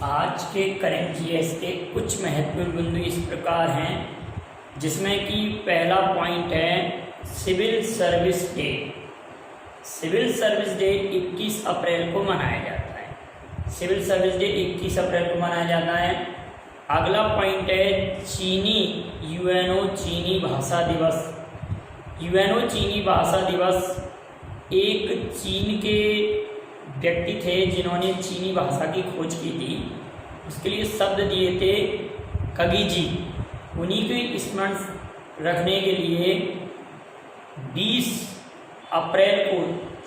आज के current GS के कुछ महत्वपूर्ण बिंदु इस प्रकार हैं, जिसमें कि पहला पॉइंट है civil service day. Civil service day 21 April को मनाया जाता है। सिविल सर्विस डे 21 अप्रैल को मनाया जाता है। अगला पॉइंट है चीनी यूएनओ चीनी भाषा दिवस। यूएनओ चीनी भाषा दिवस एक चीन के व्यक्ति थे जिन्होंने चीनी भाषा की खोज की थी। उसके लिए शब्द दिए थे कगीजी। उन्हीं के स्मरण रखने के लिए 20 अप्रैल को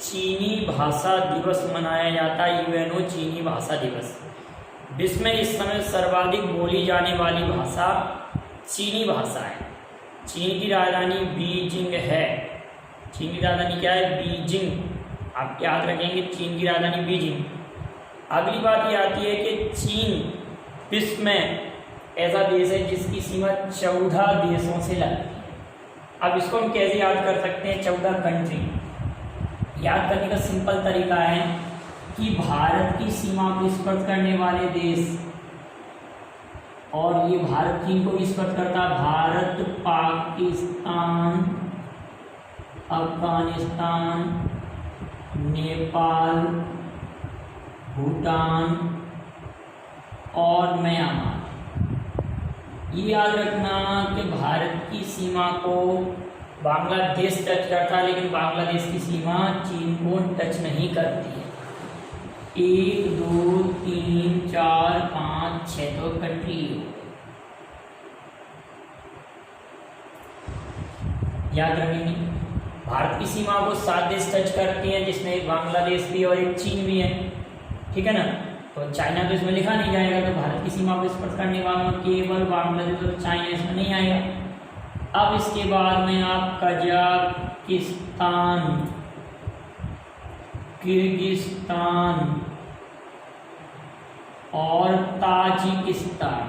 चीनी भाषा दिवस मनाया जाता है। यूएनओ चीनी भाषा दिवस। विश्व में इस समय सर्वाधिक बोली जाने वाली भाषा चीनी भाषा है। चीन की राजधानी बीजिंग है। चीन की राजधानी क्या है? बीजिंग। आप याद रखेंगे, चीन की राजधानी बीजिंग। अगली बात ये आती है कि चीन विश्व में ऐसा देश है जिसकी सीमा 14 देशों से लगती है। अब इसको हम कैसे याद कर सकते हैं? 14 कंट्री याद करने का सिंपल तरीका है कि भारत की सीमा को स्पर्श करने वाले देश, और ये भारत चीन को स्पर्श करता है। भारत, पाकिस्तान, अफगानिस्तान, नेपाल, भूटान और म्यांमार। ये याद रखना कि भारत की सीमा को बांग्लादेश टच करता है, लेकिन बांग्लादेश की सीमा चीन को टच नहीं करती है। 1 2 3 4 5 6 तो कंट्री याद रखेंगे। भारत की सीमा को 7 देश टच करती हैं, जिसमें एक बांग्लादेश भी और एक चीन भी है। ठीक है ना? तो चाइना तो इसमें लिखा नहीं जाएगा, तो भारत की सीमा को स्पर्श करने वालों केवल बांग्लादेश और चाइना इसमें नहीं आएगा। अब इसके बाद में आप कजाकिस्तान, किर्गिस्तान और ताजिकिस्तान,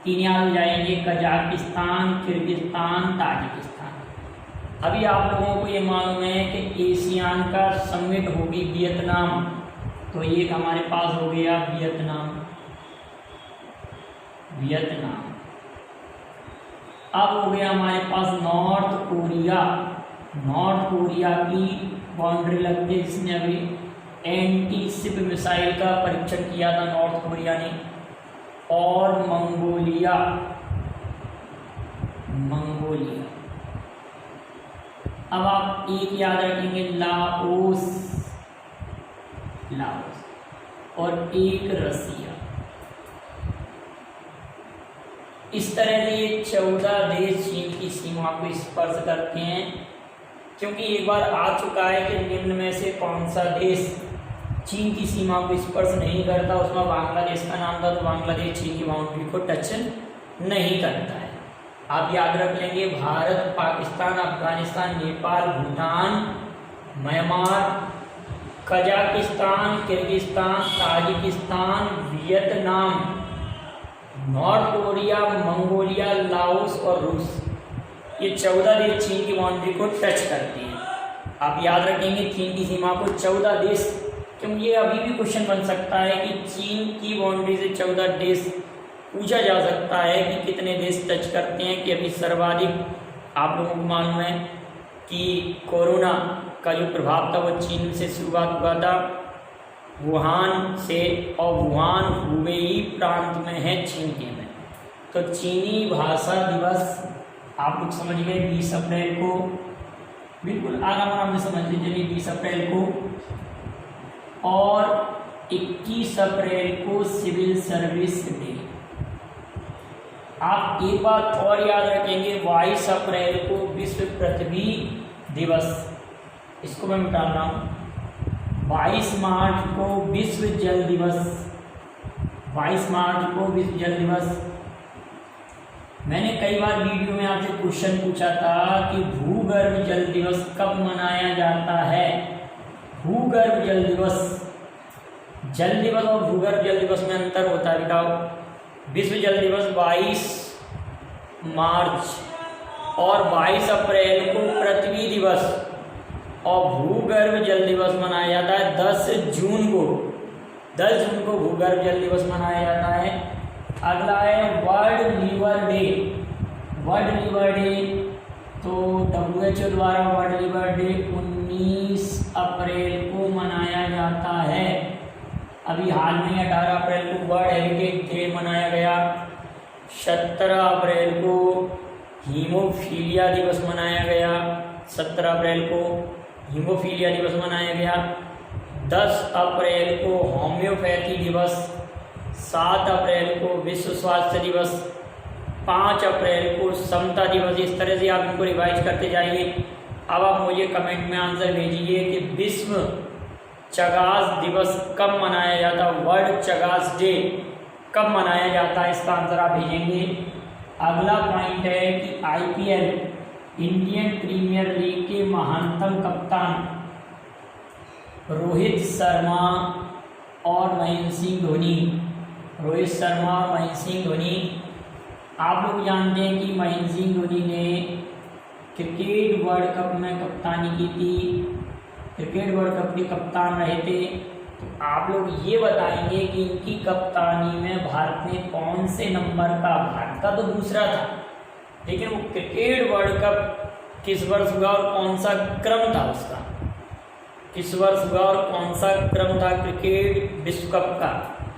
3 याद हो जाएंगे। Kazakhstan, Kyrgyzstan, Tajikistan. अभी आप लोगों को ये मालूम है कि एशियान का समिट होगी वियतनाम, तो ये हमारे पास हो गया वियतनाम। अब हो गया हमारे पास नॉर्थ कोरिया। नॉर्थ कोरिया की बाउंड्री लगती है, जिसने अभी एंटी शिप मिसाइल का परीक्षण किया था नॉर्थ कोरिया ने। और मंगोलिया। अब आप एक याद रखेंगे, लाओस और एक रसिया। इस तरह से ये 14 देश चीन की सीमा को स्पर्श करते हैं। क्योंकि एक बार आ चुका है कि निम्न में से कौन सा देश चीन की सीमा को स्पर्श नहीं करता, उसमें बांग्लादेश का नाम था। तो बांग्लादेश चीन की बाउंड्री को टच नहीं करता है। आप याद रख लेंगे, Bharat, Pakistan, Afghanistan, Nepal, Bhutan, Myanmar, Kazakhstan, Kyrgyzstan, Tajikistan, Vietnam, north Korea, Mongolia, Laos और रूस, ये 14 देश चीन की बाउंड्री को टच करते हैं। आप याद रखेंगे चीन की सीमा को 14 देश, क्योंकि ये अभी भी क्वेश्चन बन सकता है कि चीन की बाउंड्री से 14 देश पूछा जा सकता है कि कितने देश टच करते हैं। कि अभी सर्वाधिक आप लोगों को मालूम है कि कोरोना का जो प्रभाव था वो चीन से शुरुआत हुआ था, वुहान से, और वुहान हुबेई प्रांत में है चीन के में। तो चीनी भाषा दिवस आप लोग समझ गए 20 अप्रैल को, बिल्कुल आराम से समझ लीजिए 20 अप्रैल को। और 21 अप्रैल को सिविल सर्विस डे। आप एक बात और याद रखेंगे, 22 अप्रैल को विश्व पृथ्वी दिवस। इसको मैं मिटा रहा हूँ। 22 मार्च को विश्व जल दिवस। 22 मार्च को विश्व जल दिवस। मैंने कई बार वीडियो में आपसे क्वेश्चन पूछा था कि भूगर्भ जल दिवस कब मनाया जाता है? भूगर्भ जल दिवस, जल दिवस और भूगर्भ जल दिवस में अंतर होता है बेटा। विश्व जल दिवस 22 मार्च और 22 अप्रैल को पृथ्वी दिवस, और भूगर्भ जल दिवस मनाया जाता है 10 जून को। 10 जून को भूगर्भ जल दिवस मनाया जाता है। अगला है world liver day. World liver day तो WHO द्वारा वर्ल्ड लीवर डे 19 अप्रैल को मनाया जाता है। अभी हाल में 18 अप्रैल को वर्ल्ड हेरिटेज डे मनाया गया। 17 अप्रैल को हीमोफीलिया दिवस मनाया गया। 17 अप्रैल को हीमोफीलिया दिवस मनाया गया। 10 अप्रैल को होम्योपैथी दिवस। 7 अप्रैल को विश्व स्वास्थ्य दिवस। 5 अप्रैल को समता दिवस। इस तरह से आप इनको रिवाइज करते जाइए। अब आप मुझे कमेंट में आंसर भेजिए कि विश्व चगास दिवस कब मनाया जाता है, वर्ल्ड चगास डे कब मनाया जाता है, इसका आंसर आप भेजेंगे। अगला पॉइंट है कि IPL इंडियन प्रीमियर लीग के महानतम कप्तान रोहित शर्मा और महेंद्र सिंह धोनी। रोहित शर्मा और महेंद्र सिंह धोनी, आप लोग जानते हैं कि महेंद्र सिंह धोनी ने क्रिकेट वर्ल्ड कप में कप्तानी की थी, क्रिकेट वर्ल्ड कप के कप्तान रहे थे। तो आप लोग ये बताएंगे कि इनकी कप्तानी में भारत ने कौन से नंबर का, भारत का तो दूसरा था, लेकिन वो क्रिकेट वर्ल्ड कप किस वर्ष हुआ और कौन सा क्रम था उसका, किस वर्ष हुआ और कौन सा क्रम था क्रिकेट विश्व कप का,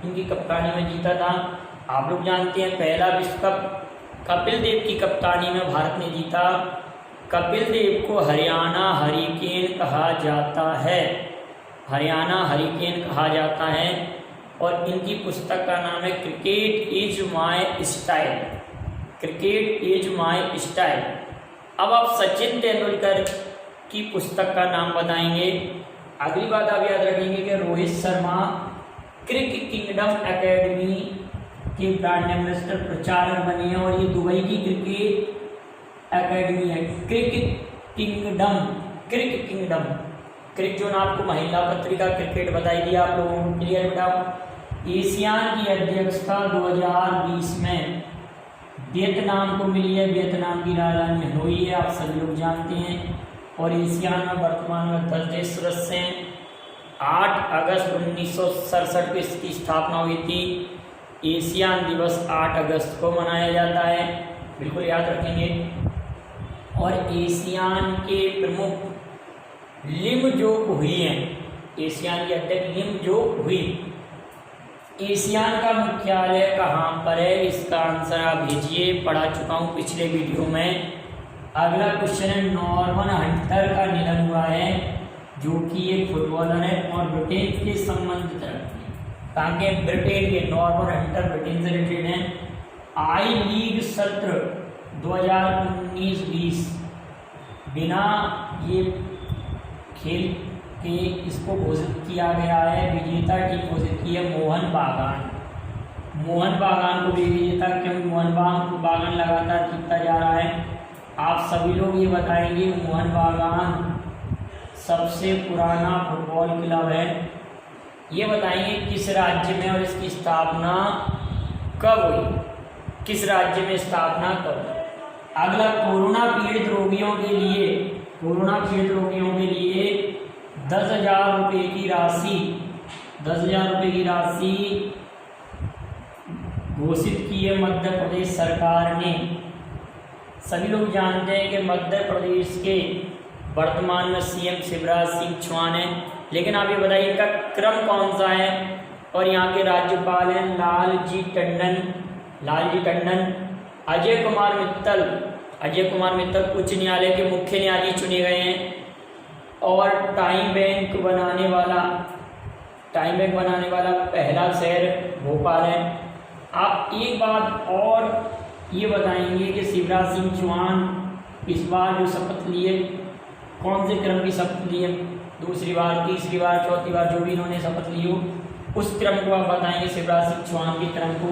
इनकी कप्तानी में जीता था। आप लोग जानते हैं पहला विश्व कप कपिल देव की कप्तानी में भारत ने जीता। कपिल देव को हरियाणा हरिकेन कहा जाता है, हरियाणा हरिकेन कहा जाता है। और इनकी पुस्तक का नाम है cricket is my style, cricket is my style. अब आप सचिन तेंदुलकर की पुस्तक का नाम बताएंगे। अगली बात आप याद रखेंगे कि Rohit Sharma cricket kingdom academy के ब्रांड एम्बेसडर प्रचारक बने हैं और ये दुबई की क्रिकेट एकेडमी है। Cricket kingdom, cricket kingdom, cricket जो ना आपको महिला पत्रिका क्रिकेट बताई दिया आप लोगों को, क्लियर बेटा। एशियान की अध्यक्षता 2020 में वियतनाम को मिली है। वियतनाम की राजधानी हनोई है, आप सभी लोग जानते हैं। और एशियान में वर्तमान में 10 देश सदस्य हैं। 8 अगस्त 1967 को इसकी स्थापना हुई थी। एशियान दिवस 8 अगस्त को मनाया जाता है, बिल्कुल याद रखेंगे। और एशियान के प्रमुख लिमजोक हुई हैं, एशियान के अध्यक्ष लिमजोक हुई। एशियान का मुख्यालय कहाँ पर है, इसका आंसर आप भेजिए, पढ़ा चुका हूँ पिछले वीडियो में। अगला क्वेश्चन है नॉर्मन हंटर का निधन हुआ है, जो कि एक फुटबॉलर है और ब्रिटेन के संबंधित रखते हैं। ताकि ब्रिटेन के नॉर्मन हंटर ब्रिटेन से रिलेटेड हैं। आई लीग सत्र 2019-20 बिना ये खेल के इसको घोषित किया गया है। विजेता टीम घोषित की है मोहन बागान। मोहन बागान को भी विजेता, क्योंकि मोहन बागान लगातार जीतता जा रहा है। आप सभी लोग ये बताएंगे मोहन बागान सबसे पुराना फुटबॉल क्लब है। ये बताएंगे किस राज्य में और इसकी स्थापना कब हुई, किस राज्य में स्थापना कब। अगला कोरोना पीड़ित रोगियों के लिए, कोरोना पीड़ित रोगियों के लिए 10,000 रुपये की राशि, 10,000 रुपये की राशि घोषित की है मध्य प्रदेश सरकार ने। सभी लोग जानते हैं कि मध्य प्रदेश के वर्तमान में CM शिवराज सिंह चौहान हैं, लेकिन आप ये बताइए इनका क्रम कौन सा है। और यहाँ के राज्यपाल हैं लालजी टंडन, लालजी टंडन। अजय कुमार मित्तल, अजय कुमार मित्तल उच्च न्यायालय के मुख्य न्यायाधीश चुने गए हैं। और टाइम बैंक बनाने वाला पहला शहर भोपाल है। आप एक बात और ये बताएंगे कि शिवराज सिंह चौहान इस बार जो शपथ लिए, कौन से क्रम की शपथ लिए, दूसरी बार, तीसरी बार, चौथी बार, जो भी इन्होंने शपथ ली हो उस क्रम को आप बताएंगे, शिवराज सिंह चौहान के क्रम को।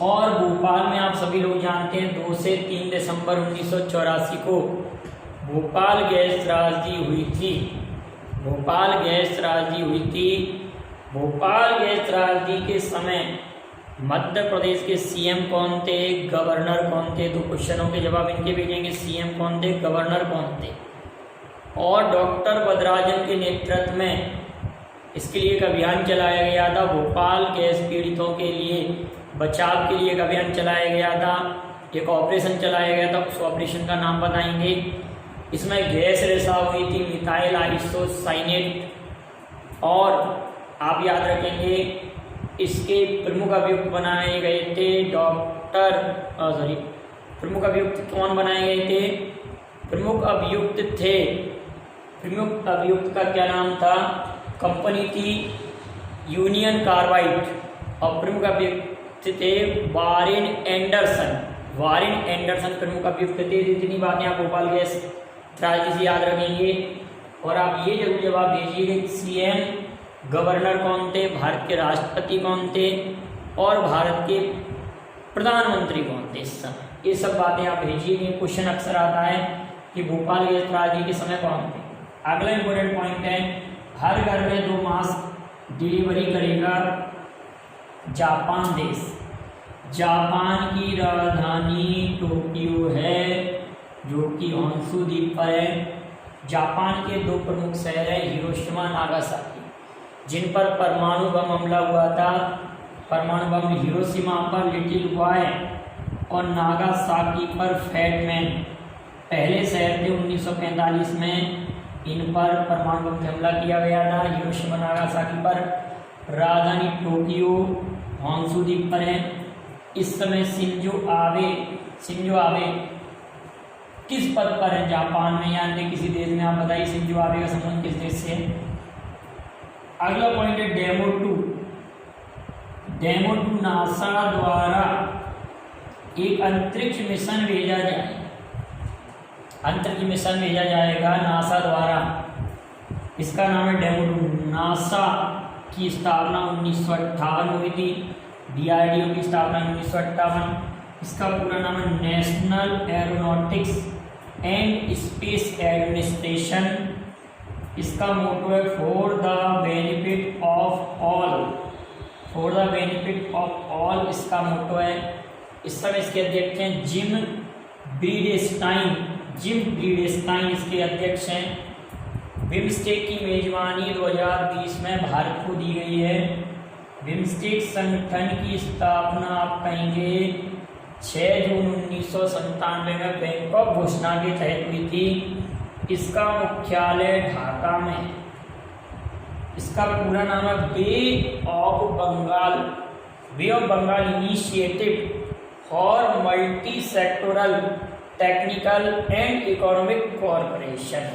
और भोपाल में आप सभी लोग जानते हैं 2 से 3 दिसंबर 1984 को भोपाल गैस त्रासदी हुई थी। भोपाल गैस त्रासदी हुई थी। भोपाल गैस त्रासदी के समय मध्य प्रदेश के CM कौन थे, गवर्नर कौन थे। 2 क्वेश्चनों के जवाब इनके भेजेंगे। CM कौन थे, गवर्नर कौन थे। और डॉक्टर बदराजन के नेतृत्व में इसके लिए एक अभियान चलाया गया था। भोपाल गैस पीड़ितों के लिए बचाव के लिए एक अभियान चलाया गया था, एक ऑपरेशन चलाया गया था। उस ऑपरेशन का नाम बताएंगे। इसमें गैस रिसाव हुई थी मिथाइल आइसोसाइनेट, और आप याद रखेंगे इसके प्रमुख अभियुक्त बनाए गए थे प्रमुख अभियुक्त कौन बनाए गए थे? प्रमुख अभियुक्त का क्या नाम था? कंपनी थी यूनियन कार्बाइड, और प्रमुख अभियुक्त थे वारेन एंडरसन प्रमुख अभियुक्त थे। जितनी बातें आप भोपाल गैस त्रासदी से याद रखेंगे। और आप ये जरूर जवाब भेजिएगा सीएम गवर्नर कौन थे, भारत के राष्ट्रपति कौन थे, और भारत के प्रधानमंत्री कौन थे इस समय। ये सब बातें आप भेजिएगा। क्वेश्चन अक्सर आता है कि भोपाल गैस त्रासदी के समय कौन थे। अगला इंपॉर्टेंट पॉइंट है, हर घर में 2 मास्क डिलीवरी करेगा जापान देश। जापान की राजधानी टोक्यो है, जो कि होन्शु द्वीप पर है। जापान के 2 प्रमुख शहर हैं हिरोशिमा नागासाकी, जिन पर परमाणु बम हमला हुआ था। परमाणु बम हिरोशिमा पर लिटिल बॉय और नागासाकी पर फैट मैन पहले शहर थे। 1945 में इन पर परमाणु बम से हमला किया गया था। हिरोशिमा नागासाकी पर। राजधानी टोक्यो होन्शु द्वीप पर है। इस समय शिंजो आबे किस पद पर है जापान में या अन्य किसी देश में? आप बताइए शिंजो आबे का संबंध किस देश से है? अगला पॉइंट है डेमो 2 नासा द्वारा एक अंतरिक्ष मिशन भेजा जाएगा नासा द्वारा। इसका नाम है डेमो 2। नासा की स्थापना 1958 हुई थी। DRDO की स्थापना 1958। इसका पूरा नाम है national aeronautics and space administration. इसका मोटो है for the benefit of all. इसका मोटो है। इस समय इसके अध्यक्ष हैं जिम ब्रीडेस्टाइन इसके अध्यक्ष हैं। बिम्स्टेक की मेजबानी 2020 में भारत को दी गई है। बिम्स्टेक संगठन की स्थापना आप कहेंगे 6 जून 1997 में बैंकॉक घोषणा के तहत हुई थी। इसका मुख्यालय ढाका में। इसका पूरा नाम है Bay of Bengal Initiative for Multi Sectoral Technical and Economic Corporation.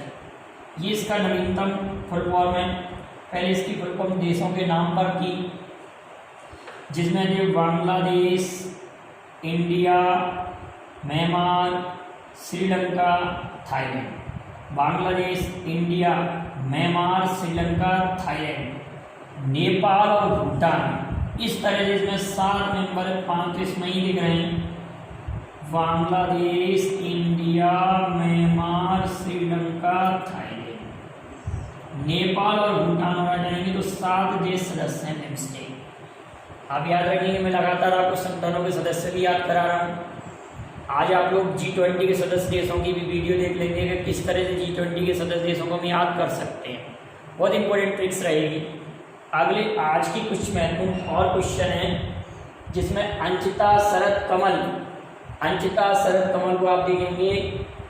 ये इसका नवीनतम फुल फॉर्म है। पहले इसकी फुल फॉर्म देशों के नाम पर थी, जिसमें थे Bangladesh, India, Myanmar, Sri Lanka, Thailand. Bangladesh, India, Myanmar, Sri Lanka, Thailand, Nepal और भूटान। इस तरह से इसमें 7 मेंबर 5 इसमें ही दिख रहे हैं। Bangladesh, India, Myanmar, Sri Lanka, Thailand, Nepal और भूटान हो जाएंगे तो 7 देश सदस्य हैं बिम्स्टेक। आप याद रखेंगे, मैं लगातार आपको संगठनों के सदस्य भी याद करा रहा हूँ। आज आप लोग G20 के सदस्य देशों की भी वीडियो देख लेंगे कि किस तरह से G20 के सदस्य देशों को हम याद कर सकते हैं। बहुत इंपॉर्टेंट ट्रिक्स रहेगी। अगले आज की कुछ महत्वपूर्ण और क्वेश्चन हैं, जिसमें अंचिता शरद कमल को आप देखेंगे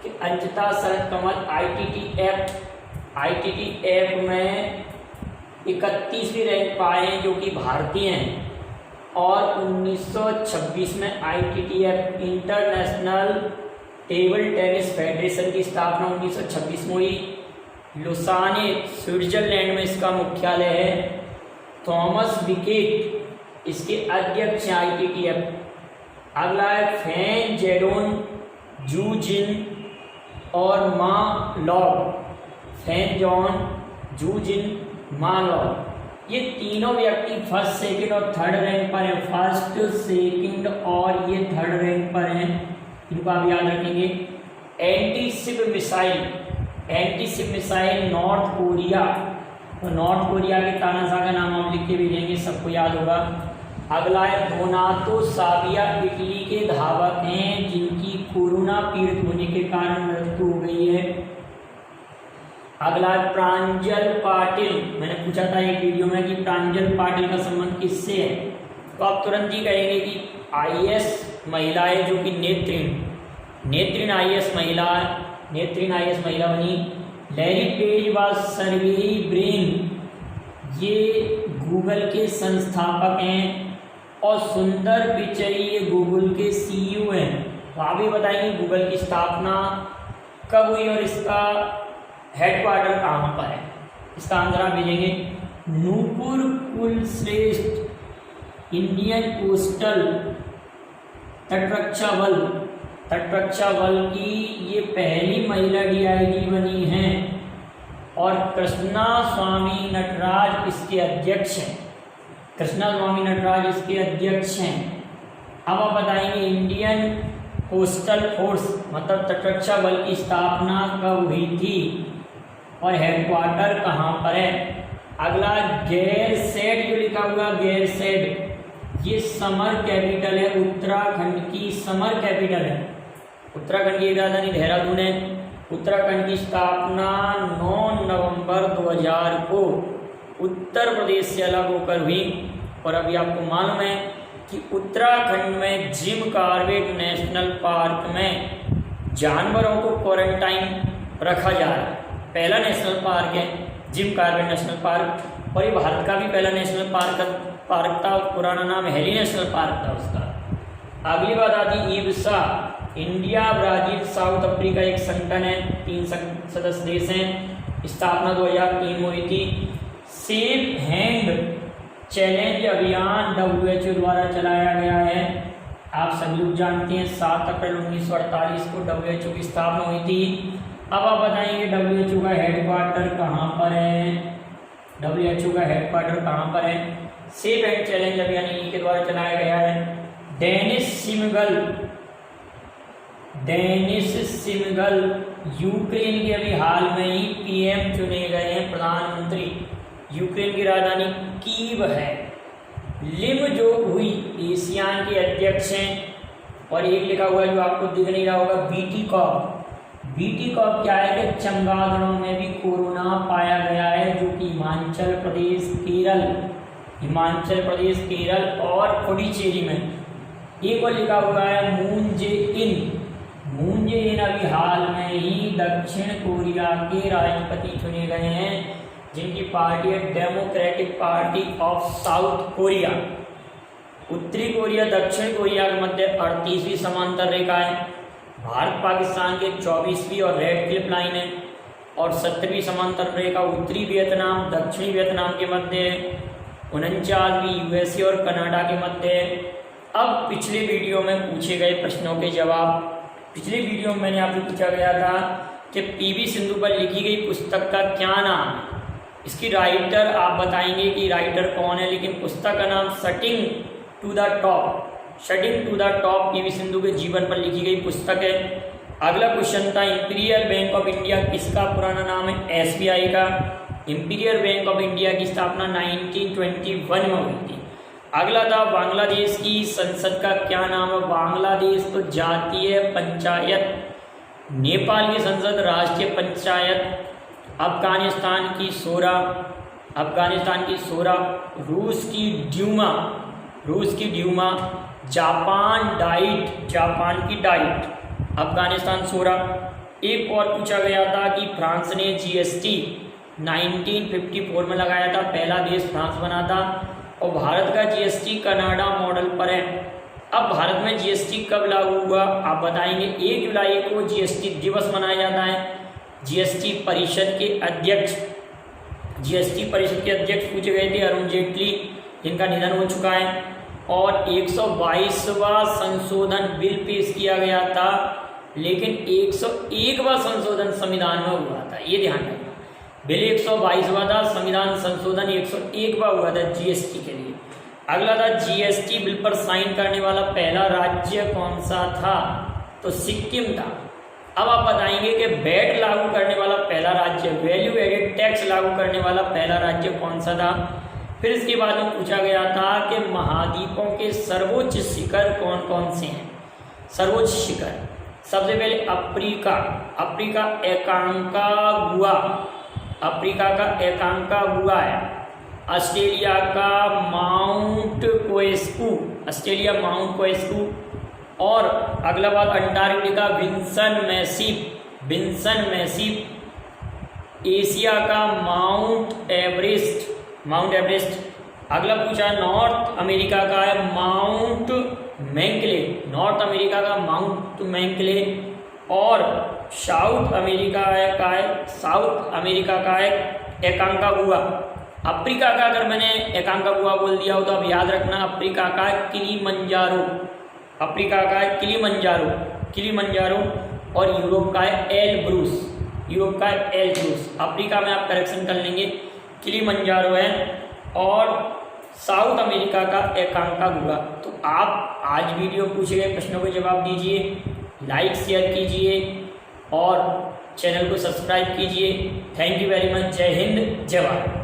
कि अंचिता शरद कमल ITT एक्ट में 31वीं रैंक पाए हैं, जो कि भारतीय हैं। और 1926 में ITTF international table tennis federation की स्थापना 1926 में हुई। लुसाने स्विट्जरलैंड में इसका मुख्यालय है। थॉमस विकेट इसके अध्यक्ष हैं ITTF। अगला है फैन जेडोन जू जिन और मा लॉग। फैन जॉन जू जिन मा लॉग, ये तीनों व्यक्ति 1st, 2nd और 3rd रैंक पर हैं। 1st, 2nd और ये 3rd रैंक पर हैं। इनको आप याद रखेंगे। Anti ship missile north Korea, तो नॉर्थ कोरिया के तानाशाह का नाम हम लिख के भेजेंगे, सबको याद होगा। अगला है दोनातो साविया इटली के धावक हैं, जिनकी कोरोना पीड़ित होने के कारण मृत्यु हो गई है। अगला प्रांजल पाटिल, मैंने पूछा था एक वीडियो में कि प्रांजल पाटिल का संबंध किससे है, तो आप तुरंत ही कहेंगे कि आईएएस महिला है, जो कि नेत्रिन आईएएस महिला बनी। लैरी पेज व सर्गेई ब्रिन, ये गूगल के संस्थापक हैं, और सुंदर पिचई ये गूगल के सीईओ हैं। तो आप ये बताएंगे गूगल की स्थापना कब हुई और इसका हेडक्वार्टर कहाँ पर है। इसका आंसर आप भेजेंगे नूपुर कुलश्रेष्ठ, इंडियन कोस्टल तटरक्षा बल की ये पहली महिला डीआईजी बनी हैं, और कृष्णा स्वामी नटराज इसके अध्यक्ष हैं। अब आप बताएंगे इंडियन कोस्टल फोर्स मतलब तटरक्षा बल की स्थापना कब हुई थी और हेडक्वार्टर कहाँ पर है। अगला गैरसैंण, जो लिखा हुआ गैरसैंण, ये समर कैपिटल है, उत्तराखंड की समर कैपिटल है। उत्तराखंड की राजधानी देहरादून है। उत्तराखंड की स्थापना 9 नवंबर 2000 को उत्तर प्रदेश से अलग होकर हुई। और अभी आपको मालूम है कि उत्तराखंड में जिम कॉर्बेट नेशनल पार्क में जानवरों को क्वारंटाइन रखा जा रहा है। पहला नेशनल पार्क है जिम कॉर्बेट नेशनल पार्क, और ये भारत का भी पहला नेशनल पार्क था। पुराना नाम हेली नेशनल पार्क था उसका। अगली बात आती ईब्सा, इंडिया, ब्राजील, साउथ अफ्रीका एक संगठन है, 3 सदस्य देश हैं। स्थापना 2003 में हुई थी। सेफ हैंड चैलेंज अभियान WHO द्वारा चलाया गया है। आप सभी लोग जानते हैं 7 अप्रैल 1948 को WHO की स्थापना हुई थी। अब आप बताएंगे WHO का हेडक्वार्टर कहाँ पर है। सेफ हैंड चैलेंज अभियान इन्हीं के द्वारा चलाया गया है। डेनिस सिमगल यूक्रेन के अभी हाल में ही PM चुने गए हैं, प्रधानमंत्री। यूक्रेन की राजधानी कीव है। लिम जो हुई एशियान के अध्यक्ष हैं। और एक लिखा हुआ है जो आपको दिख नहीं रहा होगा, बीटी कॉप क्या है कि चमगादड़ों में भी कोरोना पाया गया है, जो कि हिमाचल प्रदेश, केरल और पुडुचेरी में। एक और लिखा हुआ है मून जे इन अभी हाल में ही दक्षिण कोरिया के राष्ट्रपति चुने गए हैं, जिनकी पार्टी है democratic party of south Korea. उत्तरी कोरिया दक्षिण कोरिया के मध्य 38वीं समांतर रेखा है। भारत पाकिस्तान के 24वीं और रेड क्लिफ लाइन है। और 70वीं समांतर रेखा उत्तरी वियतनाम दक्षिणी वियतनाम के मध्य है। 39वीं USA और कनाडा के मध्य है। अब पिछले वीडियो में पूछे गए प्रश्नों के जवाब। पिछले वीडियो में मैंने आपसे पूछा गया था कि PV सिंधु पर लिखी गई पुस्तक का क्या नाम है। इसकी राइटर आप बताएंगे कि राइटर कौन है, लेकिन पुस्तक का नाम shuttling to the top PV Sindhu के जीवन पर लिखी गई पुस्तक है। अगला क्वेश्चन था इंपीरियल बैंक ऑफ इंडिया किसका पुराना नाम है, SBI का। इंपीरियल बैंक ऑफ इंडिया की स्थापना 1921 में हुई थी। अगला था बांग्लादेश की संसद का क्या नाम है, बांग्लादेश तो जातीय पंचायत। नेपाल की संसद राष्ट्रीय पंचायत। अफगानिस्तान की शोरा, रूस की ड्यूमा, जापान की डाइट, अफगानिस्तान शोरा। एक और पूछा गया था कि फ्रांस ने GST 1954 में लगाया था, पहला देश फ्रांस बना था। और भारत का GST कनाडा मॉडल पर है। अब भारत में GST कब लागू हुआ आप बताएंगे। 1 जुलाई को GST दिवस मनाया जाता है। GST परिषद के अध्यक्ष पूछे गए थे अरुण जेटली, जिनका निधन हो चुका है। और 122वां संशोधन बिल पेश किया गया था, लेकिन 101वां संशोधन संविधान में हुआ था, ये ध्यान रखना। बिल 122वां था, संविधान संशोधन 101वां हुआ था GST के लिए। अगला था GST बिल पर साइन करने वाला पहला राज्य कौन सा था, तो सिक्किम था। अब आप बताएंगे कि वैट लागू करने वाला पहला राज्य, वैल्यू एडेड टैक्स लागू करने वाला पहला राज्य कौन सा था। फिर इसके बाद में पूछा गया था कि महाद्वीपों के सर्वोच्च शिखर कौन कौन से हैं। सर्वोच्च शिखर सबसे पहले अफ्रीका एकांकागुआ अफ्रीका का एकांकागुआ है, ऑस्ट्रेलिया का Mount Kosciuszko, Australia Mount Kosciuszko, और अगला बात Antarctica Vinson Massif, Vinson Massif, Asia का माउंट एवरेस्ट, माउंट एवरेस्ट। अगला पूछा नॉर्थ अमेरिका का है माउंट मैंकले, नॉर्थ अमेरिका का माउंट मैंकले, और साउथ अमेरिका है साउथ अमेरिका का है एकांकागुआ। अफ्रीका का अगर मैंने एकांकागुआ बोल दिया हो तो आप याद रखना अफ्रीका का है किलिमंजारो, अफ्रीका का है किलिमंजारो, किलिमंजारो, और यूरोप का है एलब्रूस, यूरोप का है एलब्रूस। अफ्रीका में आप करेक्शन कर लेंगे, किलिमंजारो है, और साउथ अमेरिका का एकांकागुआ। तो आप आज वीडियो पूछे गए प्रश्नों को जवाब दीजिए, लाइक शेयर कीजिए और चैनल को सब्सक्राइब कीजिए। Thank you very much. जय हिंद, जय भारत।